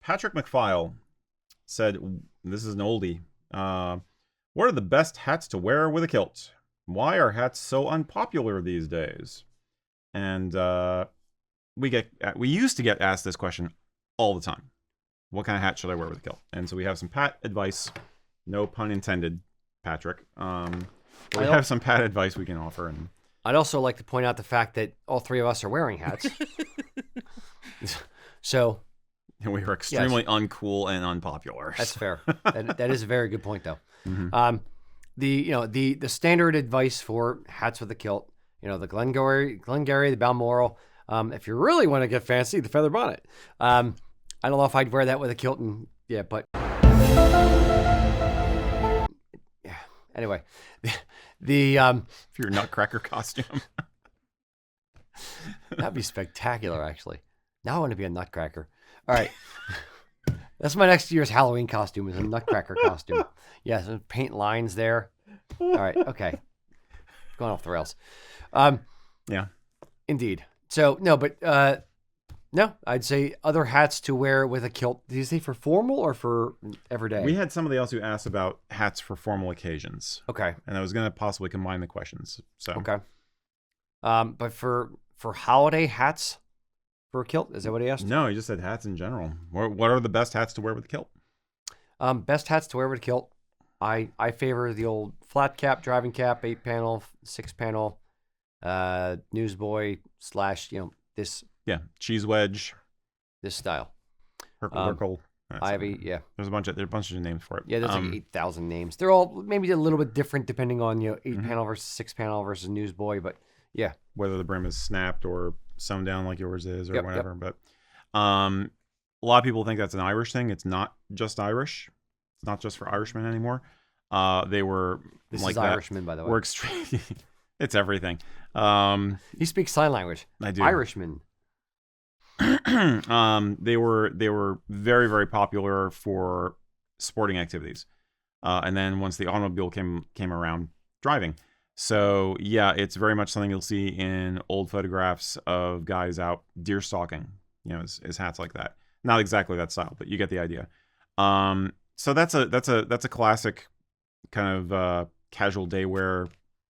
Patrick McFile said, this is an oldie. What are the best hats to wear with a kilt? Why are hats so unpopular these days? And we used to get asked this question all the time. What kind of hat should I wear with a kilt? And so we have some Pat advice. No pun intended, Patrick. We have some Pat advice we can offer. And I'd also like to point out the fact that all three of us are wearing hats. So we are extremely uncool and unpopular. That's fair. That is a very good point, though. Mm-hmm. The standard advice for hats with a kilt, the Glengarry, the Balmoral. If you really want to get fancy, the feather bonnet. I don't know if I'd wear that with a kilt, but yeah. Anyway, if your Nutcracker costume, that'd be spectacular. Actually, now I want to be a Nutcracker. All right, that's my next year's Halloween costume, is a Nutcracker costume. Yeah, some paint lines there. All right, okay, going off the rails. Yeah, indeed. So no, I'd say other hats to wear with a kilt. Did you say for formal or for everyday? We had somebody else who asked about hats for formal occasions. Okay. And I was going to possibly combine the questions. So okay. But for holiday hats for a kilt, is that what he asked? No, he just said hats in general. What are the best hats to wear with a kilt? Best hats to wear with a kilt. I favor the old flat cap, driving cap, 8-panel, 6-panel, newsboy / this. Yeah, cheese wedge. This style. Herkle. Ivy, yeah. There's a bunch of names for it. Yeah, there's like 8,000 names. They're all maybe a little bit different depending on 8-panel versus 6-panel versus newsboy, but yeah. Whether the brim is snapped or sewn down like yours is or whatever. Yep. But a lot of people think that's an Irish thing. It's not just Irish. It's not just for Irishmen anymore. They were this like is that. Irishman, by the way. We're extreme. It's everything. He speaks sign language. I do. Irishman. They were very, very popular for sporting activities, and then once the automobile came around, driving. So yeah, it's very much something you'll see in old photographs of guys out deer stalking. Is hats like that. Not exactly that style, but you get the idea. So that's a classic kind of casual day wear,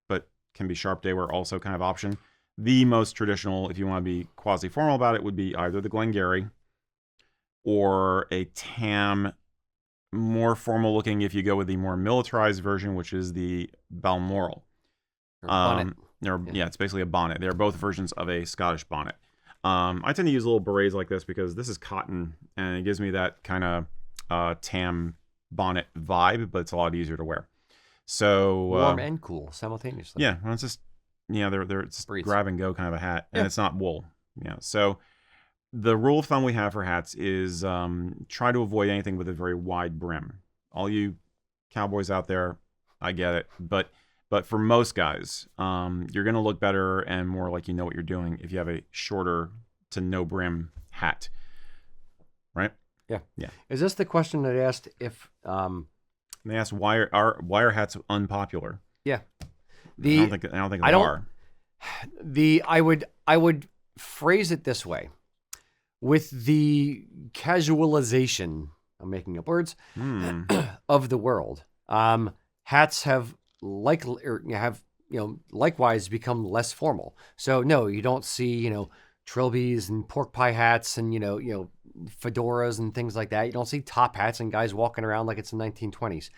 but can be sharp day wear also kind of option. The most traditional, if you want to be quasi-formal about it, would be either the Glengarry or a tam, more formal looking if you go with the more militarized version, which is the Balmoral. Bonnet. It's basically a bonnet. They're both versions of a Scottish bonnet. I tend to use little berets like this because this is cotton and it gives me that kind of tam bonnet vibe, but it's a lot easier to wear. So warm and cool simultaneously. Yeah, well, it's just they're it's grab and go kind of a hat, and it's not wool. So the rule of thumb we have for hats is try to avoid anything with a very wide brim. All you cowboys out there, I get it, but for most guys, you're gonna look better and more like you know what you're doing if you have a shorter to no brim hat, right? Yeah. Is this the question that asked if? They asked why are hats unpopular? Yeah. I don't think they are. I would phrase it this way: with the casualization, I'm making up words, of the world, hats have likewise become less formal. So no, you don't see trilbies and pork pie hats and fedoras and things like that. You don't see top hats and guys walking around like it's the 1920s.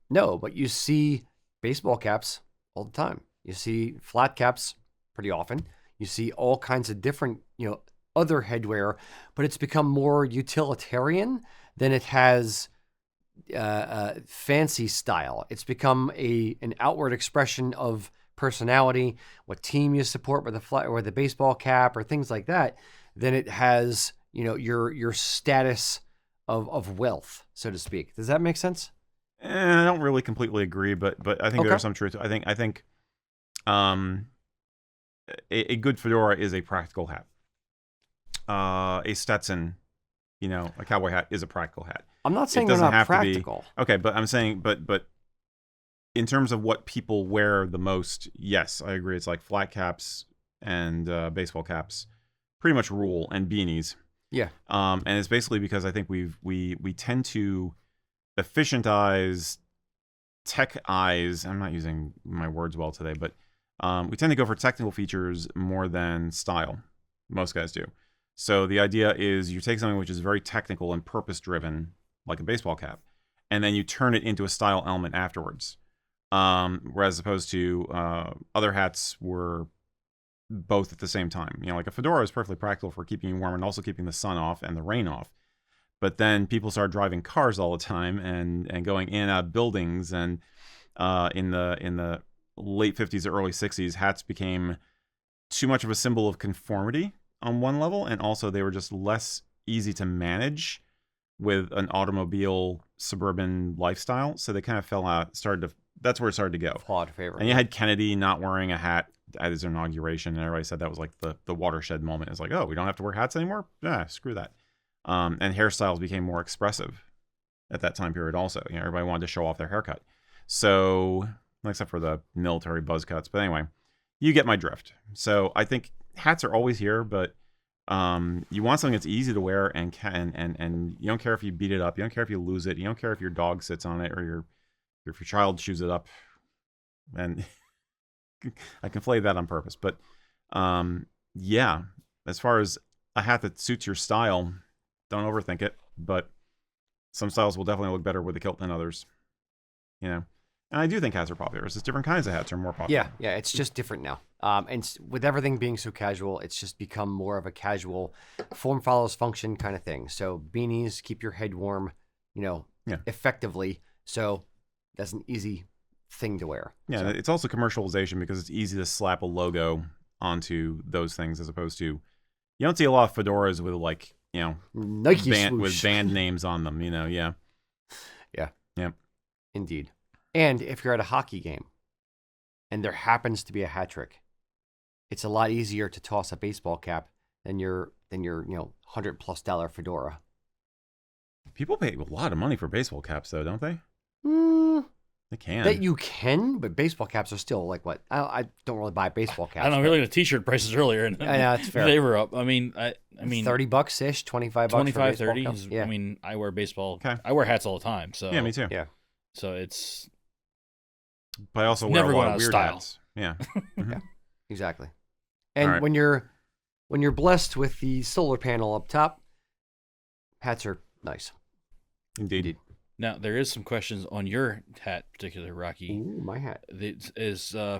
No, but you see baseball caps all the time. You see flat caps pretty often. You see all kinds of different, other headwear, but it's become more utilitarian than it has fancy style. It's become an outward expression of personality, what team you support with the baseball cap or things like that, than it has, your status of wealth, so to speak. Does that make sense? I don't really completely agree, but I think there's some truth. I think a good fedora is a practical hat. A Stetson, a cowboy hat is a practical hat. I'm not saying they're not practical. Okay, but I'm saying, but in terms of what people wear the most, yes, I agree. It's like flat caps and baseball caps pretty much rule, and beanies. Yeah. And it's basically because I think we tend to efficientize tech eyes. I'm not using my words well today, but we tend to go for technical features more than style. Most guys do. So the idea is you take something which is very technical and purpose-driven, like a baseball cap, and then you turn it into a style element afterwards. Whereas opposed to other hats were both at the same time. You know, like a fedora is perfectly practical for keeping you warm and also keeping the sun off and the rain off. But then people started driving cars all the time and going in and out of buildings, and in the late 50s or early 60s, hats became too much of a symbol of conformity on one level, and also they were just less easy to manage with an automobile suburban lifestyle. So they kind of fell out. That's where it started to go. Flawed favor. And you had Kennedy not wearing a hat at his inauguration, and everybody said that was like the watershed moment. It's like, oh, we don't have to wear hats anymore? Yeah, screw that. And hairstyles became more expressive at that time period also. You know, everybody wanted to show off their haircut. So, except for the military buzz cuts. But anyway, you get my drift. So I think hats are always here, but you want something that's easy to wear and you don't care if you beat it up. You don't care if you lose it. You don't care if your dog sits on it or if your child chews it up. And I conflate that on purpose. But yeah, as far as a hat that suits your style, don't overthink it. But some styles will definitely look better with a kilt than others. You know, and I do think hats are popular. It's just different kinds of hats are more popular. Yeah, it's just different now. With everything being so casual, it's just become more of a casual form follows function kind of thing. So beanies keep your head warm, effectively. So that's an easy thing to wear. Yeah, so it's also commercialization because it's easy to slap a logo onto those things as opposed to, you don't see a lot of fedoras with like, Nike with band names on them, yeah. Yeah. Indeed. And if you're at a hockey game and there happens to be a hat trick, it's a lot easier to toss a baseball cap than your $100+ fedora. People pay a lot of money for baseball caps though, don't they? They can. That you can, but baseball caps are still like what? I don't really buy baseball caps. I don't know. We looked at t-shirt prices earlier, and I know, it's fair. They were up. I mean, $30 ish, $25. 25, 30. Yeah. I mean, I wear baseball. Okay. I wear hats all the time. So yeah, me too. Yeah. So it's. But I also wear never a lot going of out of weird style. hats. Yeah. Mm-hmm. Yeah. Exactly. And right. when you're blessed with the solar panel up top, hats are nice. Indeed. Now there is some questions on your hat, particular Rocky. Ooh, my hat.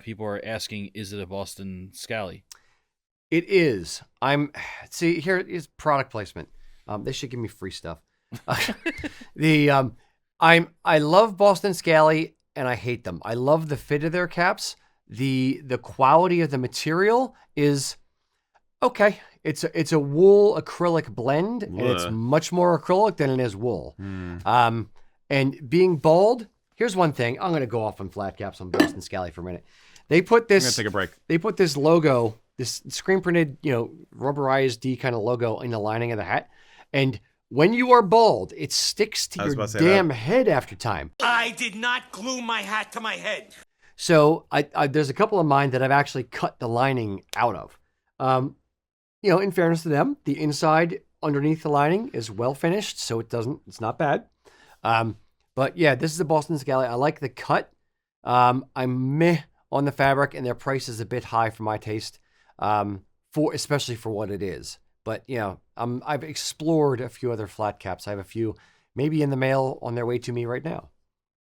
People are asking, is it a Boston Scally? It is. See, here is product placement. They should give me free stuff. I love Boston Scally and I hate them. I love the fit of their caps. The quality of the material is okay. It's a wool acrylic blend, and it's much more acrylic than it is wool. And being bald, here's one thing. I'm going to go off on flat caps on Boston Scally for a minute. They put this. I'm gonna take a break. They put this logo, this screen printed, rubberized D kind of logo in the lining of the hat, and when you are bald, it sticks to your damn head after time. I did not glue my hat to my head. So there's a couple of mine that I've actually cut the lining out of. In fairness to them, the inside underneath the lining is well finished, so it's not bad. But yeah, this is a Boston Scally. I like the cut. I'm meh on the fabric, and their price is a bit high for my taste, especially for what it is. But I've explored a few other flat caps. I have a few maybe in the mail on their way to me right now.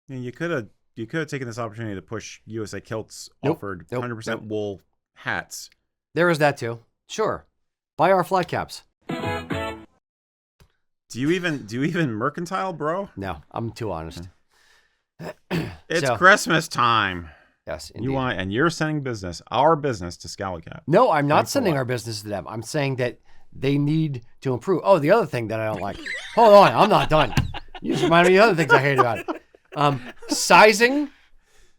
Yeah, you could have taken this opportunity to push USA Kilts Nope. offered Nope. 100% wool hats. There is that too. Sure. Buy our flat caps. Do you even mercantile, bro? No, I'm too honest. It's Christmas time. Yes, indeed. You're sending our business to Scally Cap. No, I'm not Thanks a sending lot. our business to them. I'm saying that they need to improve. Oh, the other thing that I don't like. Hold on, I'm not done. You just remind me of the other things I hate about it. Sizing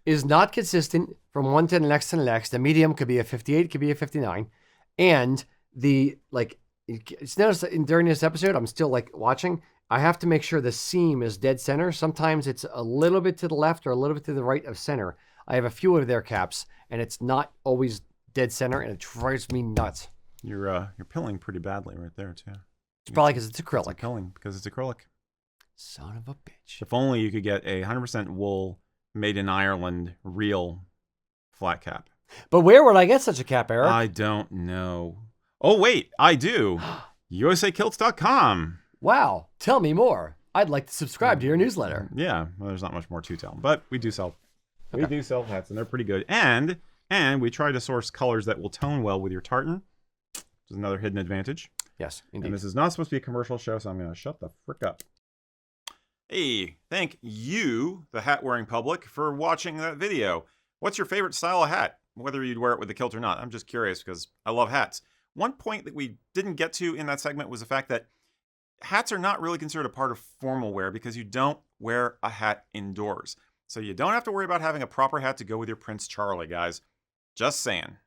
is not consistent from one to the next to the next. The medium could be a 58, could be a 59. And it's noticed during this episode, I'm still watching. I have to make sure the seam is dead center. Sometimes it's a little bit to the left or a little bit to the right of center. I have a few of their caps, and it's not always dead center, and it drives me nuts. You're pilling pretty badly right there too. It's probably because it's It's acrylic. appealing because it's acrylic. Son of a bitch. If only you could get a 100% wool, made in Ireland, real flat cap. But where would I get such a cap, Eric? I don't know. Oh, wait, I do. USAKilts.com. Wow. Tell me more. I'd like to subscribe to your newsletter. Yeah, well, there's not much more to tell, but we do sell. We Okay. do sell hats, and they're pretty good. And we try to source colors that will tone well with your tartan, which is another hidden advantage. Yes, indeed. And this is not supposed to be a commercial show, so I'm going to shut the frick up. Hey, thank you, the hat-wearing public, for watching that video. What's your favorite style of hat? Whether you'd wear it with the kilt or not. I'm just curious because I love hats. One point that we didn't get to in that segment was the fact that hats are not really considered a part of formal wear because you don't wear a hat indoors. So you don't have to worry about having a proper hat to go with your Prince Charlie, guys. Just saying.